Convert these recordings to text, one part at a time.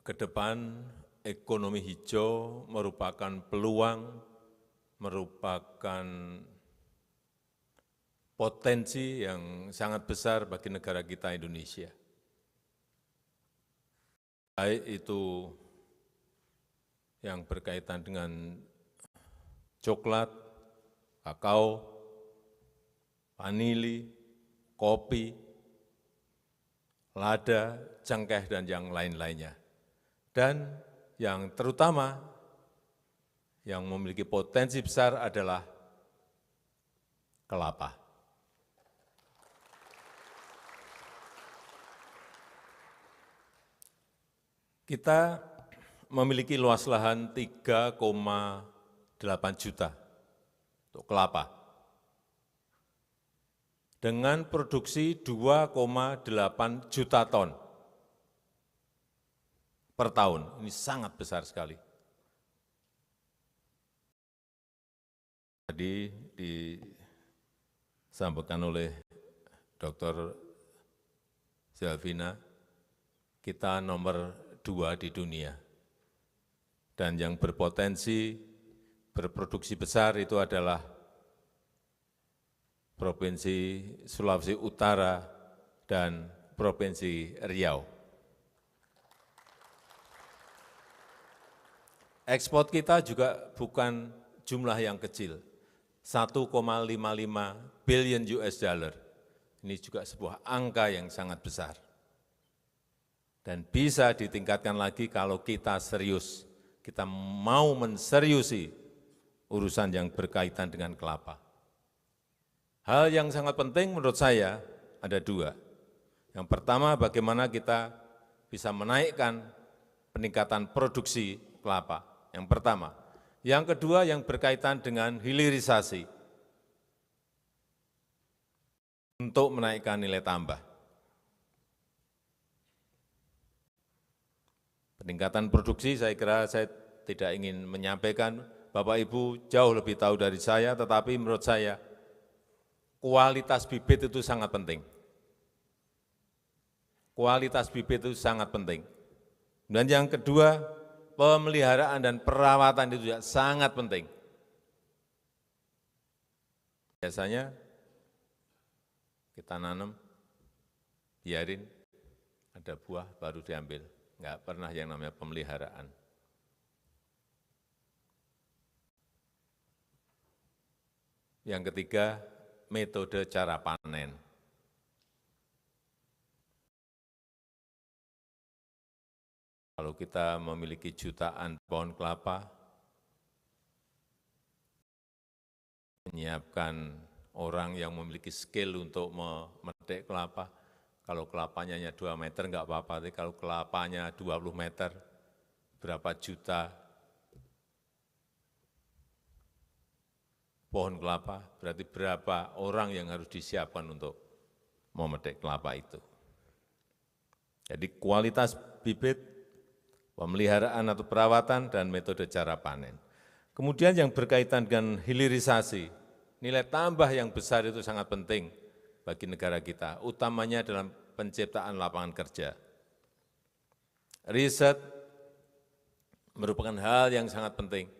Ke depan, ekonomi hijau merupakan peluang, merupakan potensi yang sangat besar bagi negara kita Indonesia. Baik itu yang berkaitan dengan coklat, kakao, vanili, kopi, lada, cengkeh, dan yang lain-lainnya. Dan yang terutama, yang memiliki potensi besar adalah kelapa. Kita memiliki luas lahan 3,8 juta untuk kelapa, dengan produksi 2,8 juta ton per tahun. Ini sangat besar sekali. Tadi disampaikan oleh Dr. Selvina, kita nomor 2 di dunia. Dan yang berpotensi berproduksi besar itu adalah Provinsi Sulawesi Utara dan Provinsi Riau. Ekspor kita juga bukan jumlah yang kecil, 1,55 billion US dollar. Ini juga sebuah angka yang sangat besar. Dan bisa ditingkatkan lagi kalau kita serius, kita mau menseriusi urusan yang berkaitan dengan kelapa. Hal yang sangat penting menurut saya ada dua. Yang pertama, bagaimana kita bisa menaikkan peningkatan produksi kelapa. Yang pertama. Yang kedua, yang berkaitan dengan hilirisasi untuk menaikkan nilai tambah. Peningkatan produksi, saya kira saya tidak ingin menyampaikan, Bapak Ibu jauh lebih tahu dari saya, tetapi menurut saya kualitas bibit itu sangat penting. Kualitas bibit itu sangat penting. Dan yang kedua, pemeliharaan dan perawatan itu juga sangat penting. Biasanya kita nanam, biarin ada buah baru diambil. Enggak pernah yang namanya pemeliharaan. Yang ketiga, metode cara panen. Kalau kita memiliki jutaan pohon kelapa, menyiapkan orang yang memiliki skill untuk memetik kelapa, kalau kelapanya hanya 2 meter enggak apa-apa, tapi kalau kelapanya 20 meter, berapa juta pohon kelapa, berarti berapa orang yang harus disiapkan untuk memetik kelapa itu. Jadi kualitas bibit, pemeliharaan atau perawatan, dan metode cara panen. Kemudian yang berkaitan dengan hilirisasi, nilai tambah yang besar itu sangat penting bagi negara kita, utamanya dalam penciptaan lapangan kerja. Riset merupakan hal yang sangat penting.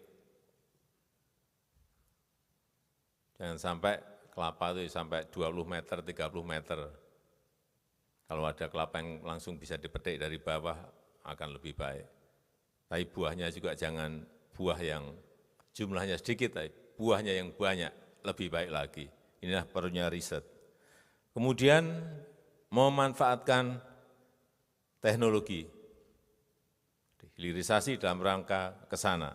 Jangan sampai kelapa itu sampai 20 meter, 30 meter. Kalau ada kelapa yang langsung bisa dipetik dari bawah, akan lebih baik. Tapi buahnya juga jangan buah yang jumlahnya sedikit, tapi buahnya yang banyak, lebih baik lagi. Inilah perlunya riset. Kemudian memanfaatkan teknologi, hilirisasi dalam rangka ke sana.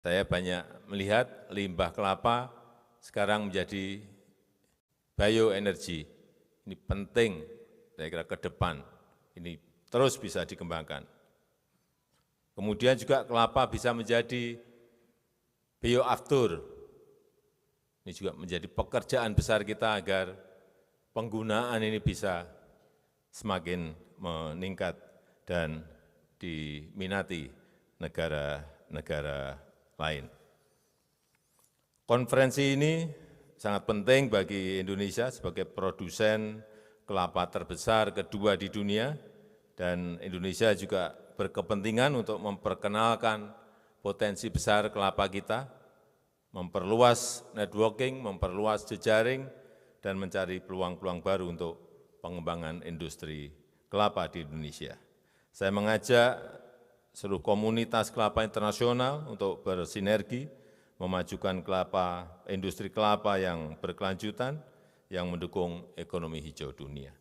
Saya banyak melihat limbah kelapa sekarang menjadi bioenergi. Ini penting, saya kira ke depan, ini terus bisa dikembangkan. Kemudian juga kelapa bisa menjadi bioaftur. Ini juga menjadi pekerjaan besar kita agar penggunaan ini bisa semakin meningkat dan diminati negara-negara lain. Konferensi ini sangat penting bagi Indonesia sebagai produsen kelapa terbesar kedua di dunia, dan Indonesia juga berkepentingan untuk memperkenalkan potensi besar kelapa kita, memperluas networking, memperluas jejaring, dan mencari peluang-peluang baru untuk pengembangan industri kelapa di Indonesia. Saya mengajak seluruh komunitas kelapa internasional untuk bersinergi, memajukan industri kelapa yang berkelanjutan, yang mendukung ekonomi hijau dunia.